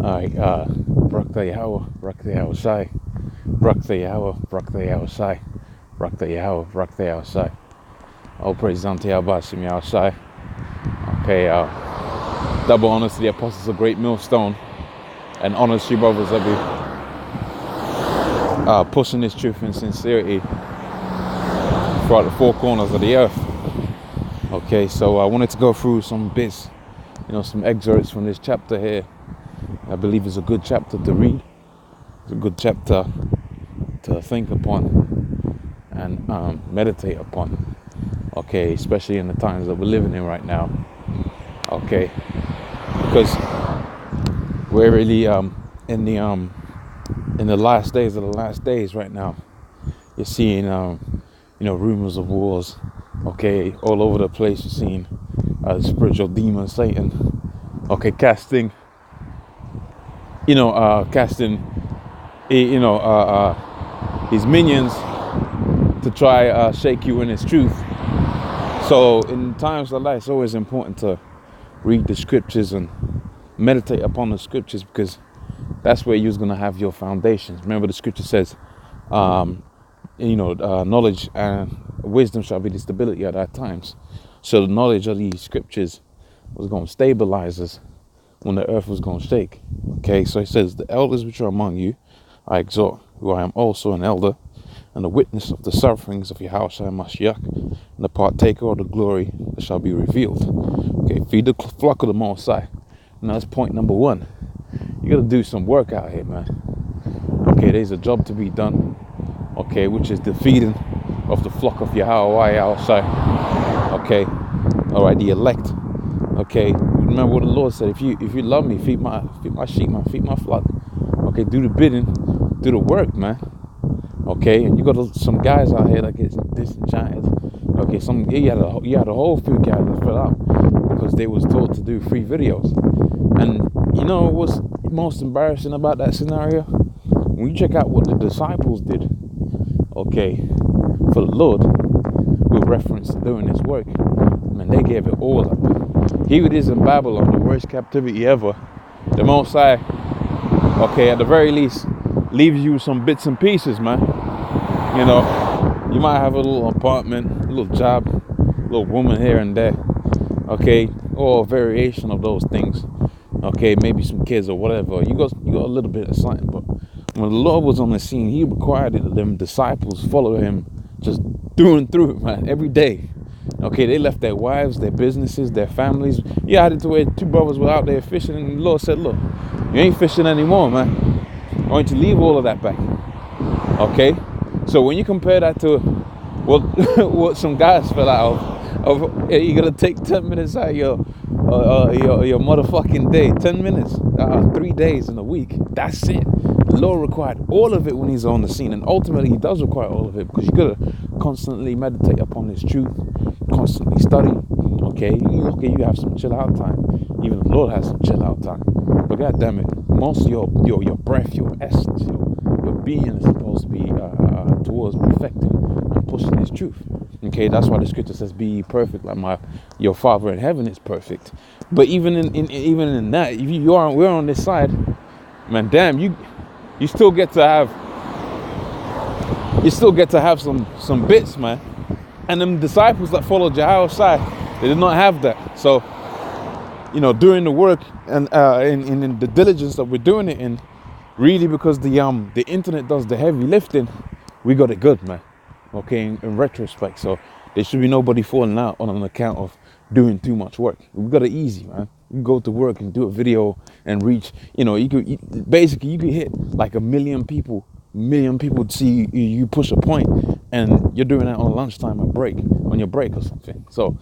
Alright, Barak the Yahweh, Barak the Yahweh Sai, Barak the Yahweh, Barak the Yahweh Sai, Barak the Yahweh, Barak the Yahweh Sai. All praise unto Yahweh, Sim Yahweh Sai. Okay, double honors to the apostles of GreatMillStone, and honors to you brothers that be pushing this truth in sincerity throughout the four corners of the earth. Okay, so I wanted to go through some bits, some excerpts from this chapter here. I believe it's a good chapter to read. It's a good chapter to think upon and meditate upon. Okay, especially in the times that we're living in right now. Okay, because we're really in the last days of the last days right now. You're seeing rumors of wars. Okay, all over the place. You're seeing the spiritual demon Satan. Okay, casting his minions to try shake you in his truth. So in times like that, it's always important to read the scriptures and meditate upon the scriptures, because that's where you're going to have your foundations. Remember, the scripture says, knowledge and wisdom shall be the stability at that times. So the knowledge of these scriptures was going to stabilize us when the earth was going to shake. Okay, so it says, the elders which are among you I exhort, who I am also an elder, and a witness of the sufferings of Yahweh Mashiach, and the partaker of the glory that shall be revealed. Okay, feed the flock of the Most High. Now that's point number one. You got to do some work out here, man. Okay, there's a job to be done. Okay, which is the feeding of the flock of Yahweh outside. Okay, all right, the elect. Okay, remember what the Lord said: if you love me, feed my sheep, man, feed my flock. Okay, do the bidding, do the work, man. Okay, and you got some guys out here that get disenchanted. Okay, you had a whole few guys that fell out because they was told to do free videos. And you know what's most embarrassing about that scenario? When you check out what the disciples did, okay, for the Lord, with reference to doing His work, man, they gave it all up. Here it is in Babylon, the worst captivity ever. The Most High, okay, at the very least, leaves you some bits and pieces, man. You might have a little apartment, a little job, a little woman here and there, okay, or a variation of those things. Okay, maybe some kids or whatever. You got a little bit of something, but when the Lord was on the scene, He required that them disciples follow Him just through and through, man, every day. Okay, they left their wives, their businesses, their families. Yeah, I had it to where two brothers were out there fishing, and the Lord said, look, you ain't fishing anymore, man. Why don't you leave all of that back? Okay, so when you compare that to what some guys fell out of you gotta take 10 minutes out of your motherfucking day, 10 minutes, 3 days in a week. That's it. The Lord required all of it when He's on the scene, and ultimately He does require all of it, because you gotta constantly meditate upon His truth, constantly study. Okay, you have some chill out time. Even the Lord has some chill out time. But God damn it, most of your breath, your essence, your being is supposed to be towards perfecting and pushing His truth. Okay, that's why the scripture says, "Be ye perfect, like your Father in heaven is perfect." But even in that, if we're on this side, man, damn, you still get to have some bits, man. And them disciples that followed Yahweh's side, they did not have that. So, doing the work and in the diligence that we're doing it in, really, because the internet does the heavy lifting, we got it good, man. Okay, in retrospect, so there should be nobody falling out on an account of doing too much work. We got it easy, man. You can go to work and do a video and reach, you could hit like 1 million people. See you push a point, and you're doing that on lunchtime on your break or something. So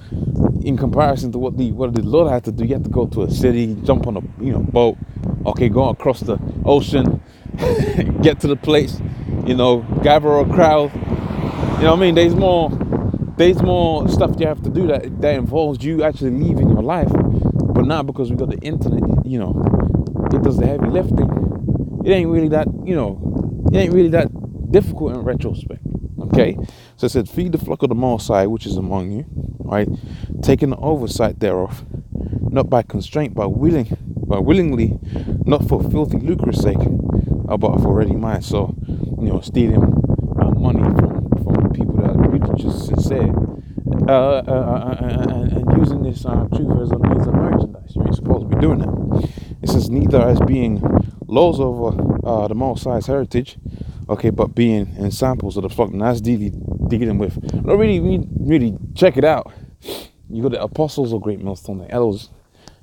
in comparison to what the Lord had to do, you have to go to a city, jump on a boat, okay, go across the ocean, get to the place, gather a crowd. There's more stuff you have to do that involves you actually leaving your life. But now, because we got the internet, it does the heavy lifting. It ain't really that difficult in retrospect. Okay, so it said, feed the flock of the Most High which is among you, right, taking the oversight thereof, not by constraint, but willing, but willingly, not for filthy lucre's sake, but for ready minds. So, stealing money from people that are really just sincere, and using this truth as a means of merchandise. You ain't supposed to be doing that. It says neither as being laws over the Most High's heritage, okay, but being in samples of the flock. And that's dealing with. Don't really check it out. You got the apostles of Great Millstone, the elders.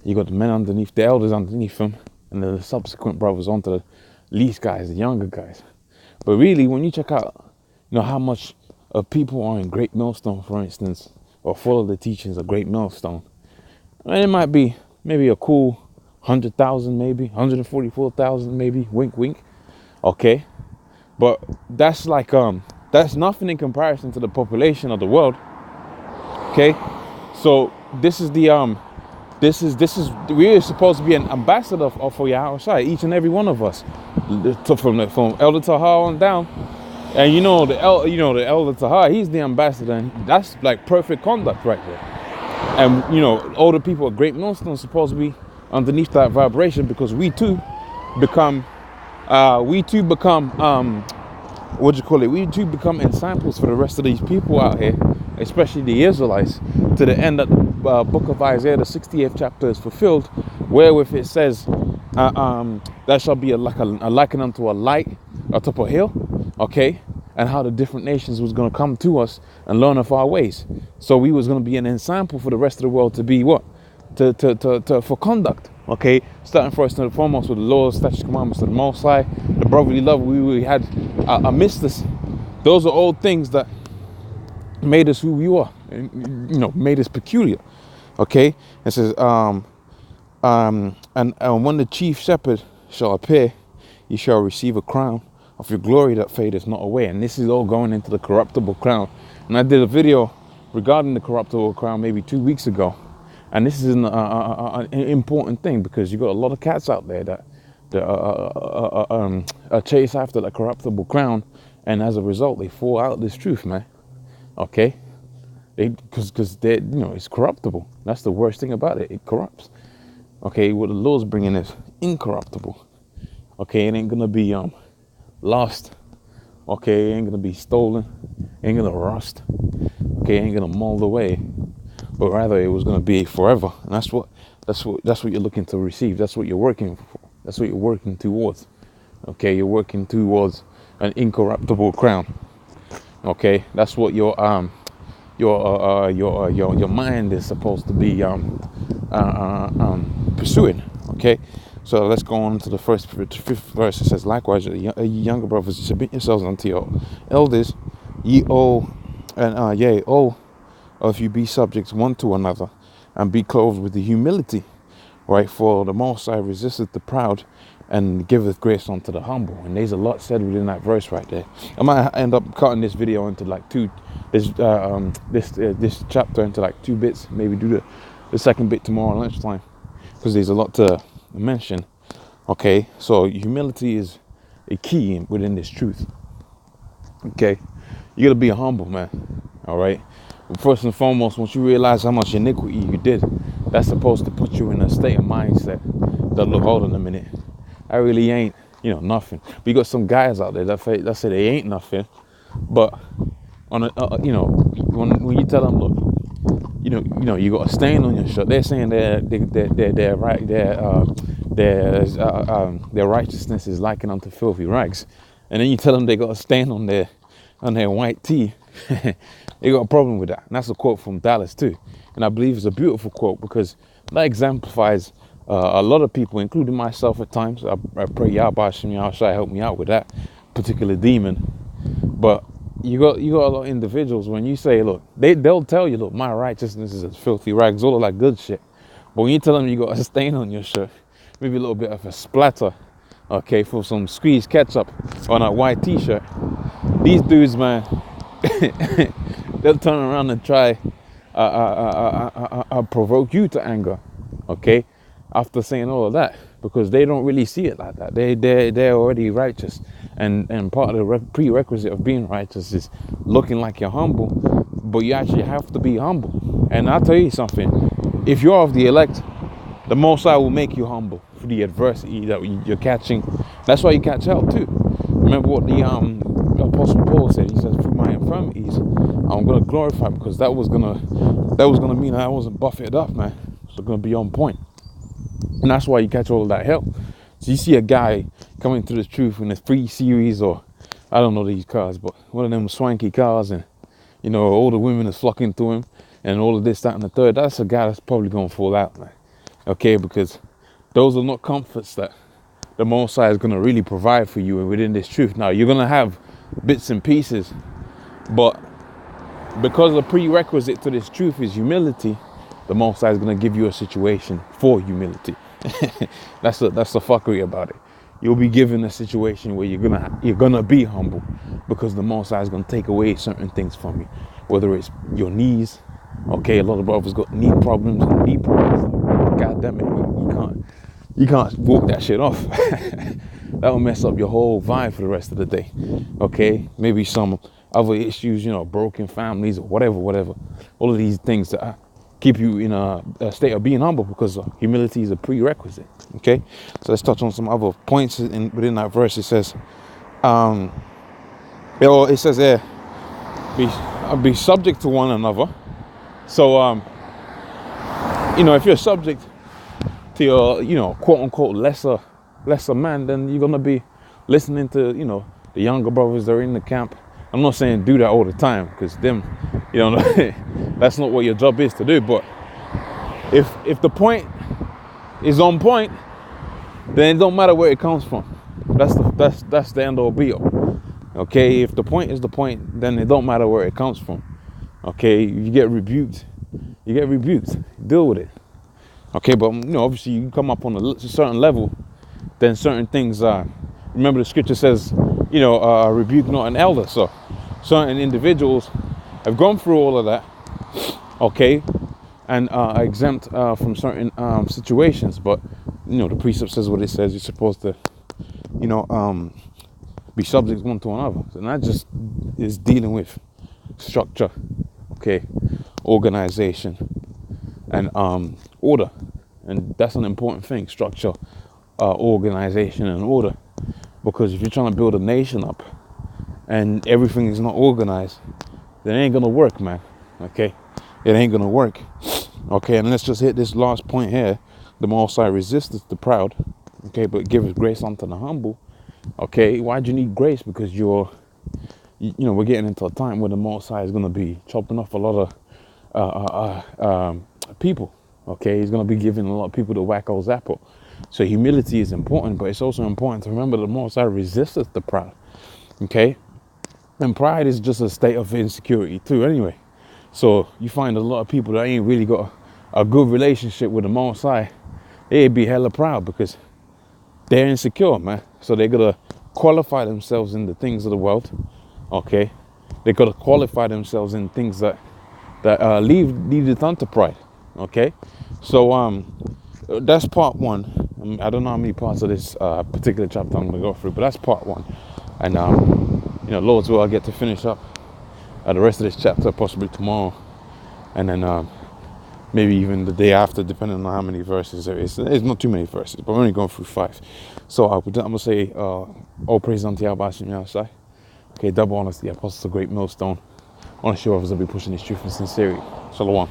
You got the men underneath, the elders underneath them, and then the subsequent brothers onto the least guys, the younger guys. But really, when you check out, how much of people are in Great Millstone, for instance, or follow the teachings of Great Millstone, and it might be maybe a cool 100,000, maybe 144,000, maybe, wink, wink, okay. But that's like that's nothing in comparison to the population of the world, okay. So this is the we're supposed to be an ambassador for Yahweh Shai, each and every one of us, from Elder Tahar on down. And the Elder Tahar, he's the ambassador, and that's like perfect conduct right there. And all the people at Great Millstone are supposed to be underneath that vibration, because we too become ensamples for the rest of these people out here, especially the Israelites, to the end that the book of Isaiah, the 68th chapter, is fulfilled, wherewith it says, that shall be like a likened unto a light atop a hill, okay, and how the different nations was going to come to us and learn of our ways. So we was going to be an example for the rest of the world to be what? For conduct, okay, starting first and foremost with the laws, statutes, commandments of the Most High, the brotherly love we had amidst us. Those are all things that made us who we are, and made us peculiar, okay. It says and when the chief shepherd shall appear, ye shall receive a crown of your glory that fadeth not away. And this is all going into the corruptible crown. And I did a video regarding the corruptible crown maybe 2 weeks ago. And this is an important thing, because you got a lot of cats out there that chase after the corruptible crown, and as a result they fall out of this truth, man. Okay, because they it's corruptible. That's the worst thing about it. It corrupts. Okay, what the Lord's bringing is incorruptible. Okay, it ain't gonna be lost. Okay, it ain't gonna be stolen. It ain't gonna rust. Okay, it ain't gonna mold away. But rather, it was gonna be forever. And that's what you're looking to receive. That's what you're working for. That's what you're working towards. Okay, you're working towards an incorruptible crown. Okay, that's what your mind is supposed to be pursuing. Okay, so let's go on to the fifth verse. It says, likewise, ye younger brothers, submit yourselves unto your elders, ye owe, and yea, owe, if you be subjects one to another, and be clothed with the humility, right? For the Most High resisteth the proud, and giveth grace unto the humble. And there's a lot said within that verse right there. I might end up cutting this video into like this chapter into like 2 bits. Maybe do the second bit tomorrow lunchtime, because there's a lot to mention. Okay, so humility is a key within this truth. Okay, you gotta be humble, man. All right. First and foremost, once you realize how much iniquity you did, that's supposed to put you in a state of mindset that, look, hold on a minute, I really ain't, nothing. We got some guys out there that say they ain't nothing, but on when you tell them, look, you got a stain on your shirt, they're saying their righteousness is likened unto filthy rags, and then you tell them they got a stain on their white tee. They got a problem with that. And that's a quote from Dallas too, and I believe it's a beautiful quote, because that exemplifies a lot of people, including myself at times. I pray Yahweh Shai help me out with that particular demon. But you got a lot of individuals, when you say, look, they'll tell you, look, my righteousness is as filthy rags, all of that good shit. But when you tell them you got a stain on your shirt, maybe a little bit of a splatter, okay, for some squeezed ketchup on a white t-shirt, these dudes, man, they'll turn around and try provoke you to anger, okay, after saying all of that, because they don't really see it like that. They're already righteous, and part of the prerequisite of being righteous is looking like you're humble, but you actually have to be humble. And I'll tell you something, if you're of the elect, the Most High will make you humble through the adversity that you're catching. That's why you catch hell too. Remember what the Apostle Paul said. He says, through my infirmities, I'm gonna glorify, because that was gonna mean that I wasn't buffeted up, man. So gonna be on point. And that's why you catch all of that hell. So you see a guy coming to the truth in a 3 Series, or I don't know these cars, but one of them swanky cars, and you know, all the women is flocking to him, and all of this, that, and the third. That's a guy that's probably gonna fall out, man. Okay, because those are not comforts that the Most High is gonna really provide for you within this truth. Now you're gonna have bits and pieces, but because the prerequisite to this truth is humility, the Most High is gonna give you a situation for humility. That's the fuckery about it. You'll be given a situation where you're gonna be humble, because the Most High is gonna take away certain things from you, whether it's your knees. Okay, a lot of brothers got knee problems and knee problems. God damn it, you can't walk that shit off. That will mess up your whole vibe for the rest of the day. Okay, maybe some other issues, you know, broken families or whatever. All of these things that keep you in a state of being humble, because humility is a prerequisite. Okay, so let's touch on some other points within that verse. It says, it says there, be subject to one another. So, you know, if you're subject to your, you know, quote unquote lesser man, then you're gonna be listening to, you know, the younger brothers that are in the camp. I'm not saying do that all the time, because them, you know, that's not what your job is to do. But if the point is on point, then it don't matter where it comes from. That's the end all be all. Okay, if the point is the point, then it don't matter where it comes from. Okay, you get rebuked, deal with it. Okay, but you know, obviously you come up on a certain level, then certain things, remember the scripture says, you know, rebuke not an elder. So certain individuals have gone through all of that, okay, and are exempt from certain situations. But you know, the precept says what it says. You're supposed to, you know, be subject one to another. And that just is dealing with structure, okay, organization, and order. And that's an important thing: structure, organization, and order. Because if you're trying to build a nation up and everything is not organized, then it ain't gonna work, man. Okay, it ain't gonna work. Okay, and let's just hit this last point here: the Most High resisteth the proud, okay, but giveth grace unto the humble. Okay, why do you need grace? Because you know, we're getting into a time where the Most High is gonna be chopping off a lot of people. Okay, he's going to be giving a lot of people the wacko zappo. So humility is important, but it's also important to remember the Most High resisteth the proud. Okay, and pride is just a state of insecurity too anyway. So you find a lot of people that ain't really got a good relationship with the Most High, they'd be hella proud because they're insecure, man. So they got to qualify themselves in the things of the world. Okay, they got to qualify themselves in things that lead it unto pride. Okay, so that's part one. I don't know how many parts of this particular chapter I'm gonna go through, but that's part one. And you know, Lord's will, I get to finish up the rest of this chapter possibly tomorrow, and then maybe even the day after, depending on how many verses there is. There's not too many verses, but we're only going through 5. So I'm gonna say, all praise unto Yahweh Hashem Yahushai. Okay, double honors to the apostles of GreatMillStone. Honest sure others will be pushing this truth in sincerity. Shalom.